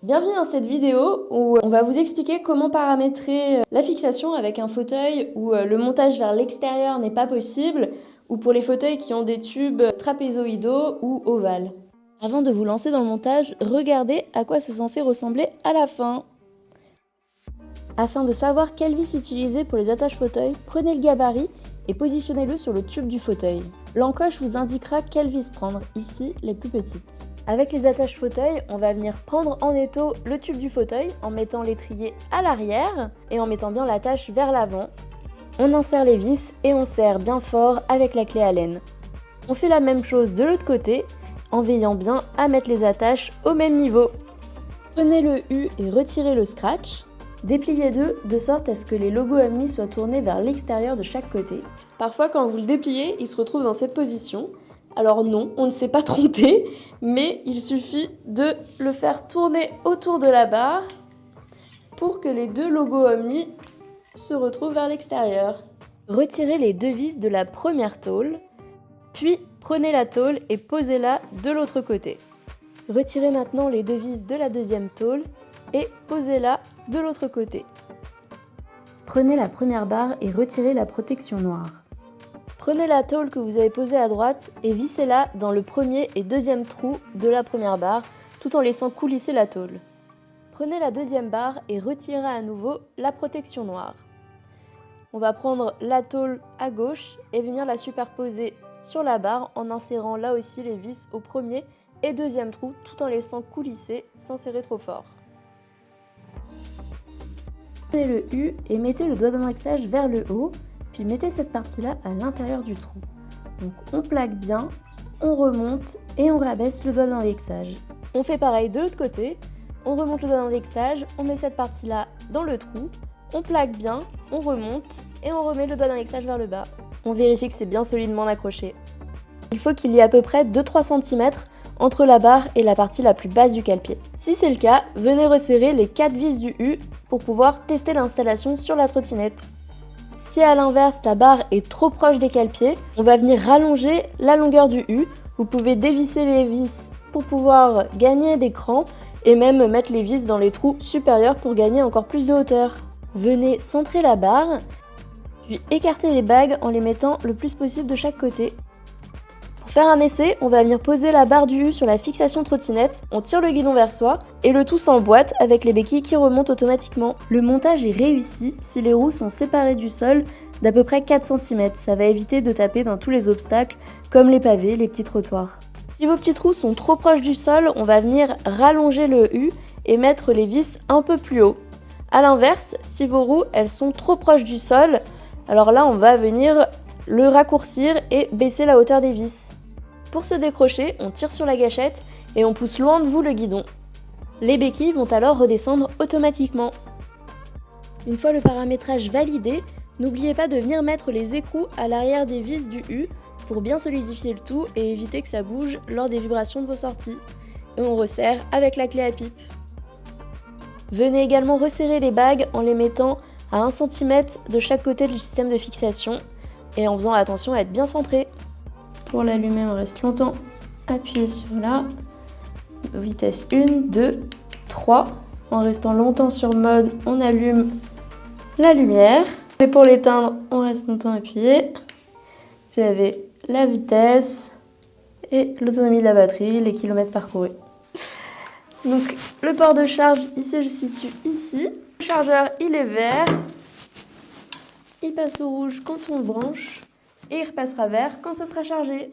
Bienvenue dans cette vidéo où on va vous expliquer comment paramétrer la fixation avec un fauteuil où le montage vers l'extérieur n'est pas possible ou pour les fauteuils qui ont des tubes trapézoïdaux ou ovales. Avant de vous lancer dans le montage, regardez à quoi c'est censé ressembler à la fin. Afin de savoir quelle vis utiliser pour les attaches fauteuil, prenez le gabarit et positionnez-le sur le tube du fauteuil. L'encoche vous indiquera quelle vis prendre, ici les plus petites. Avec les attaches fauteuil, on va venir prendre en étau le tube du fauteuil en mettant l'étrier à l'arrière et en mettant bien l'attache vers l'avant. On insère les vis et on serre bien fort avec la clé Allen. On fait la même chose de l'autre côté en veillant bien à mettre les attaches au même niveau. Prenez le U et retirez le scratch. Dépliez-le de sorte à ce que les logos Omni soient tournés vers l'extérieur de chaque côté. Parfois, quand vous le dépliez, il se retrouve dans cette position. Alors non, on ne s'est pas trompé, mais il suffit de le faire tourner autour de la barre pour que les deux logos Omni se retrouvent vers l'extérieur. Retirez les deux vis de la première tôle, puis prenez la tôle et posez-la de l'autre côté. Retirez maintenant les deux vis de la deuxième tôle et posez-la de l'autre côté. Prenez la première barre et retirez la protection noire. Prenez la tôle que vous avez posée à droite et vissez-la dans le premier et deuxième trou de la première barre tout en laissant coulisser la tôle. Prenez la deuxième barre et retirez à nouveau la protection noire. On va prendre la tôle à gauche et venir la superposer sur la barre en insérant là aussi les vis au premier et deuxième trou tout en laissant coulisser sans serrer trop fort. Prenez le U et mettez le doigt d'indexage vers le haut, puis mettez cette partie-là à l'intérieur du trou. Donc on plaque bien, on remonte et on rabaisse le doigt d'indexage. On fait pareil de l'autre côté, on remonte le doigt d'indexage, on met cette partie-là dans le trou, on plaque bien, on remonte et on remet le doigt d'indexage vers le bas. On vérifie que c'est bien solidement accroché. Il faut qu'il y ait à peu près 2-3 cm entre la barre et la partie la plus basse du cale-pied. Si c'est le cas, venez resserrer les 4 vis du U pour pouvoir tester l'installation sur la trottinette. Si à l'inverse ta barre est trop proche des cale-pieds, on va venir rallonger la longueur du U. Vous pouvez dévisser les vis pour pouvoir gagner des crans et même mettre les vis dans les trous supérieurs pour gagner encore plus de hauteur. Venez centrer la barre, puis écarter les bagues en les mettant le plus possible de chaque côté. Pour faire un essai, on va venir poser la barre du U sur la fixation trottinette, on tire le guidon vers soi et le tout s'emboîte avec les béquilles qui remontent automatiquement. Le montage est réussi si les roues sont séparées du sol d'à peu près 4 cm. Ça va éviter de taper dans tous les obstacles comme les pavés, les petits trottoirs. Si vos petits trous sont trop proches du sol, on va venir rallonger le U et mettre les vis un peu plus haut. A l'inverse, si vos roues elles sont trop proches du sol, alors là on va venir le raccourcir et baisser la hauteur des vis. Pour se décrocher, on tire sur la gâchette et on pousse loin de vous le guidon. Les béquilles vont alors redescendre automatiquement. Une fois le paramétrage validé, n'oubliez pas de venir mettre les écrous à l'arrière des vis du U pour bien solidifier le tout et éviter que ça bouge lors des vibrations de vos sorties. Et on resserre avec la clé à pipe. Venez également resserrer les bagues en les mettant à 1 cm de chaque côté du système de fixation et en faisant attention à être bien centré. Pour l'allumer, on reste longtemps appuyé sur la vitesse 1, 2, 3. En restant longtemps sur mode, on allume la lumière. Et pour l'éteindre, on reste longtemps appuyé. Vous avez la vitesse et l'autonomie de la batterie, les kilomètres parcourus. Donc le port de charge, il se situe ici. Le chargeur, il est vert. Il passe au rouge quand on le branche. Et il repassera vert quand ce sera chargé.